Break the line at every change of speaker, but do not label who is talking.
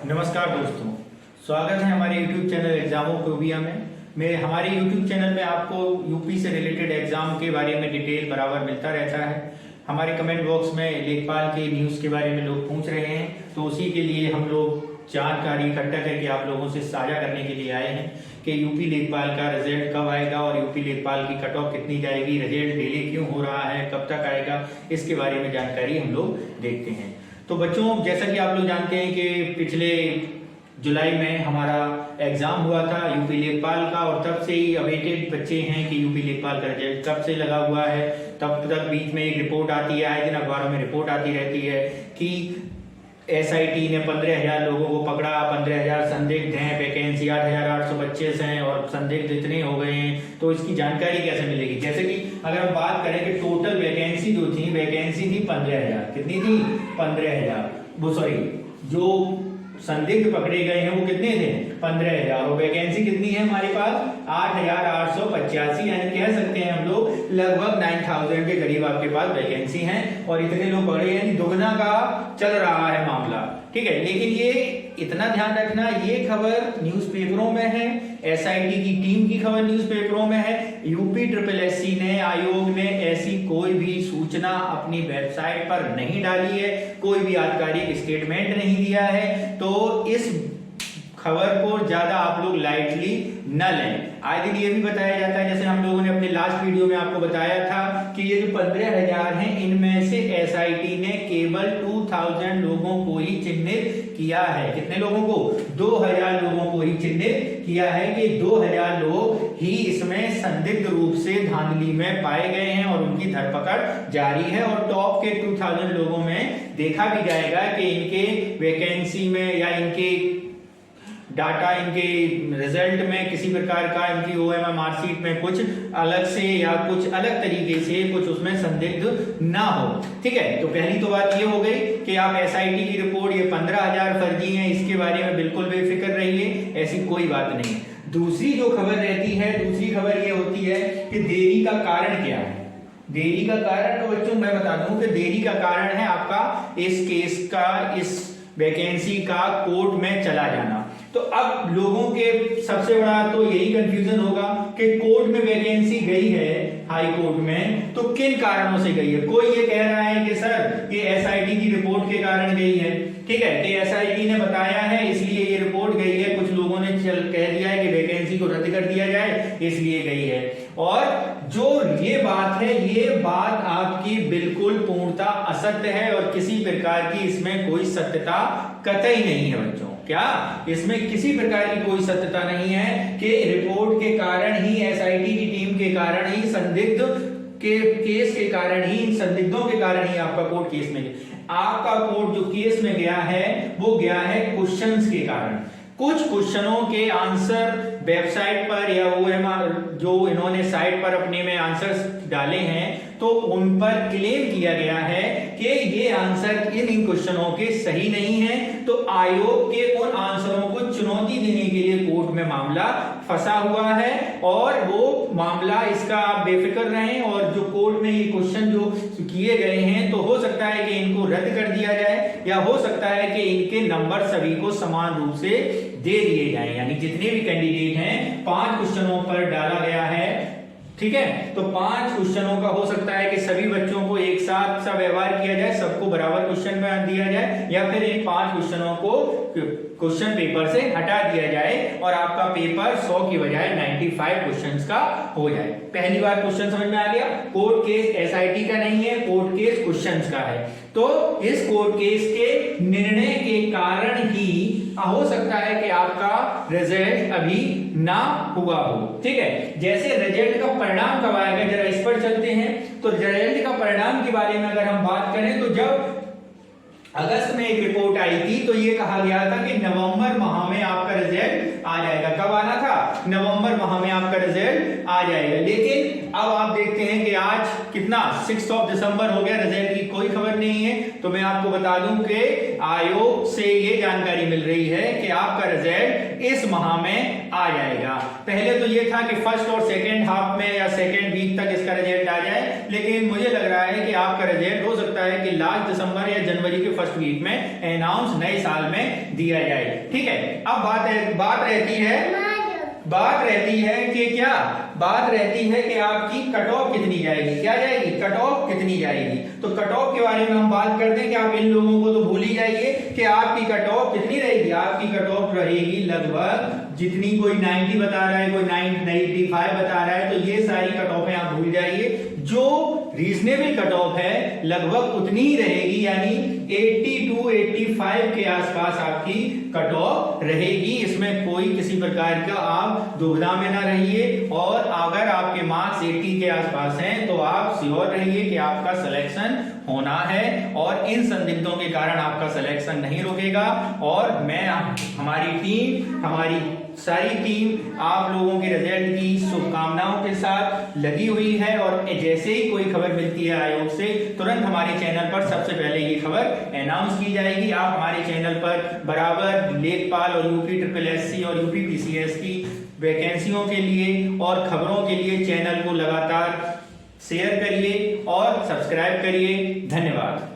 नमस्कार दोस्तों, स्वागत है हमारे YouTube चैनल एग्जामोफोबिया में। हमारे YouTube चैनल में आपको यूपी से रिलेटेड एग्जाम के बारे में डिटेल बराबर मिलता रहता है। हमारे कमेंट बॉक्स में लेखपाल के न्यूज़ के बारे में लोग पूछ रहे हैं, तो उसी के लिए हम लोग जानकारी इकट्ठा करके आप लोगों से साझा करने के लिए आए हैं कि यूपी लेखपाल का रिजल्ट कब आएगा और यूपी लेखपाल की कट ऑफ कितनी जाएगी, रिजल्ट डिले क्यों हो रहा है, कब तक आएगा, इसके बारे में जानकारी हम लोग देखते हैं। तो बच्चों, जैसा कि आप लोग जानते हैं कि पिछले जुलाई में हमारा एग्जाम हुआ था यूपी लेखपाल का, और तब से ही अवेटेड बच्चे हैं कि यूपी लेखपाल का रिजल्ट कब से लगा हुआ है। तब तक बीच में एक रिपोर्ट आती है, आए दिन अखबारों में रिपोर्ट आती रहती है कि एसआईटी ने 15,000 लोगों को पकड़ा, 15,000 संदिग्ध हैं, वैकेंसी 8,800 बच्चे हैं और संदिग्ध इतने हो गए हैं। तो इसकी जानकारी कैसे मिलेगी? जैसे कि अगर हम बात करें कि टोटल वैकेंसी जो थी, वैकेंसी थी 15,000। कितनी थी? 15,000। वो सॉरी, जो संदिग्ध पकड़े गए हैं वो कितने थे? 15,000। और वैकेंसी कितनी है हमारे पास? 8,885। यानी कह सकते हैं हम लोग लगभग 9,000 के करीब आपके पास वैकेंसी हैं और इतने लोग पकड़े, यानी दुगना का चल रहा है मामला। ठीक है, लेकिन ये इतना ध्यान रखना, ये खबर न्यूज़पेपरों में है, एसआईटी की टीम की खबर न्यूज़पेपरों में है। यूपी SSSC ने, आयोग ने ऐसी कोई भी सूचना अपनी वेबसाइट पर नहीं डाली है, कोई भी आधिकारिक स्टेटमेंट नहीं दिया है। तो इस खबर को ज्यादा आप लोग लाइटली न लें। आए दिन ये भी बताया जाता है, जैसे हम लोगों ने अपने लास्ट वीडियो में आपको बताया था कि ये जो 15,000 हैं, इनमें से एसआईटी ने केवल 2,000 लोगों को ही चिन्हित किया है। कितने लोगों को? 2,000 लोगों को ही चिन्हित किया है कि 2,000 लोग ही इसमें संदिग्ध रूप से धांधली में पाए गए हैं और उनकी धरपकड़ जारी है। और टॉप के 2,000 लोगों में देखा भी जाएगा कि इनके वैकेंसी में या इनके डाटा, इनके रिजल्ट में किसी प्रकार का, इनकी ओएमआर मार्कशीट में कुछ अलग से या कुछ अलग तरीके से कुछ उसमें संदिग्ध ना हो। ठीक है, तो पहली तो बात ये हो गई कि आप एसआईटी की रिपोर्ट, ये 15,000 फर्जी हैं, इसके बारे में बिल्कुल बेफिक्र रहिए, ऐसी कोई बात नहीं। दूसरी जो खबर रहती है, दूसरी खबर ये होती है कि देरी का कारण क्या है। देरी का कारण, तो बच्चों मैं बता दूं कि देरी का कारण है आपका इस केस का, इस वैकेंसी का कोर्ट में चला जाना। तो अब लोगों के सबसे बड़ा तो यही कंफ्यूजन होगा कि कोर्ट में वैकेंसी गई है, हाई कोर्ट में, तो किन कारणों से गई है। कोई ये कह रहा है कि सर ये एसआईटी की रिपोर्ट के कारण गई है। ठीक है, कि एसआईटी ने बताया है इसलिए ये रिपोर्ट गई है। कुछ लोगों ने कह दिया है कि वैकेंसी को रद्द कर दिया जाए, इसलिए गई है। और जो ये बात है, ये बात आपकी बिल्कुल पूर्णतः असत्य है और किसी प्रकार की इसमें कोई सत्यता कतई नहीं है बच्चों। क्या इसमें किसी प्रकार की कोई सत्यता नहीं है कि रिपोर्ट के कारण ही, एसआईटी की टीम के कारण ही, संदिग्ध के केस के कारण ही, संदिग्धों के कारण ही आपका कोर्ट केस में गया। आपका कोर्ट जो केस में गया है वो गया है क्वेश्चंस के कारण। कुछ क्वेश्चनों के आंसर वेबसाइट पर या ओएमआर जो इन्होंने साइट पर अपने में आंसर्स डाले हैं, तो उन पर क्लेम किया गया है कि ये आंसर इन क्वेश्चनों के सही नहीं है। तो आयोग के उन आंसरों को चुनौती देने के लिए कोर्ट में मामला फंसा हुआ है और वो मामला, इसका आप बेफिक्र रहें। और जो कोर्ट में ये क्वेश्चन जो किए गए हैं, तो हो सकता है कि इनको रद्द कर दिया जाए या हो सकता है कि इनके नंबर सभी को समान रूप से दे दिए जाएं। यानी जितने भी कैंडिडेट हैं, 5 क्वेश्चनों पर डाला गया है। ठीक है, तो 5 क्वेश्चनों का हो सकता है कि सभी बच्चों को एक साथ सा व्यवहार किया जाए, सबको बराबर क्वेश्चन में दिया जाए, या फिर इन 5 क्वेश्चनों को क्वेश्चन पेपर से हटा दिया जाए और आपका पेपर 100 की बजाय 95 क्वेश्चंस का हो जाए। पहली बार क्वेश्चन समझ में आ गया। कोर्ट केस एसआईटी का नहीं है, कोर्ट केस क्वेश्चंस का है। तो इस कोर्ट केस के निर्णय के कारण ही हो सकता है कि आपका रिजल्ट अभी ना हुआ हो। ठीक है, जैसे रिजल्ट का परिणाम कब आएगा, जरा इस पर चलते हैं। तो रिजल्ट का परिणाम के बारे में अगर हम बात करें, तो जब अगस्त में एक रिपोर्ट आई थी तो ये कहा गया था कि नवंबर माह में आपका रिजल्ट आ जाएगा। कब आना था? नवंबर माह में आपका रिजल्ट आ जाएगा। लेकिन अब आप देखते हैं कि आज कितना 6 दिसंबर हो गया, रिजल्ट की कोई खबर नहीं है। तो मैं आपको बता दूं कि आयोग से ये जानकारी मिल रही है कि आपका रिजल्ट इस माह में आ जाएगा। पहले तो ये था कि फर्स्ट और सेकेंड हाफ में या सेकेंड वीक तक इसका रिजल्ट आ जाए, लेकिन मुझे लग रहा है कि आपका रिजल्ट हो सकता है कि लास्ट दिसंबर या जनवरी के फर्स्ट वीक में अनाउंस नए साल में दिया जाए। ठीक है, अब बात रहती है कि क्या बात रहती है कि आपकी कट ऑफ कितनी जाएगी, क्या जाएगी, कट ऑफ कितनी जाएगी। तो कट ऑफ के बारे में हम बात करते हैं कि आप इन लोगों को तो भूल ही जाइए कि आपकी कट ऑफ कितनी रहेगी। आपकी कट ऑफ रहेगी लगभग, जितनी कोई 90 बता रहा है, कोई 95 बता रहा है, तो ये सारी कट ऑफ आप भूल जाइए। जो रीजनेबल कट ऑफ है लगभग उतनी ही रहेगी, यानी 80 to 85 के आसपास आपकी कट ऑफ रहेगी। इसमें कोई किसी प्रकार का आप दुविधा में ना रहिए, और अगर आपके मार्क्स 80 के आसपास हैं तो आप श्योर रहिए कि आपका सिलेक्शन होना है, और इन संदिग्धों के कारण आपका सिलेक्शन नहीं रुकेगा। और मैं हमारी सारी टीम आप लोगों के रिजल्ट की शुभकामनाओं के साथ लगी हुई है, और जैसे ही कोई खबर मिलती है आयोग से, तुरंत हमारे चैनल पर सबसे पहले ये खबर अनाउंस की जाएगी। आप हमारे चैनल पर बराबर लेखपाल और यूपी SSSC और यूपी PCS की वैकेंसियों के लिए और खबरों के लिए चैनल को लगातार शेयर करिए और सब्सक्राइब करिए। धन्यवाद।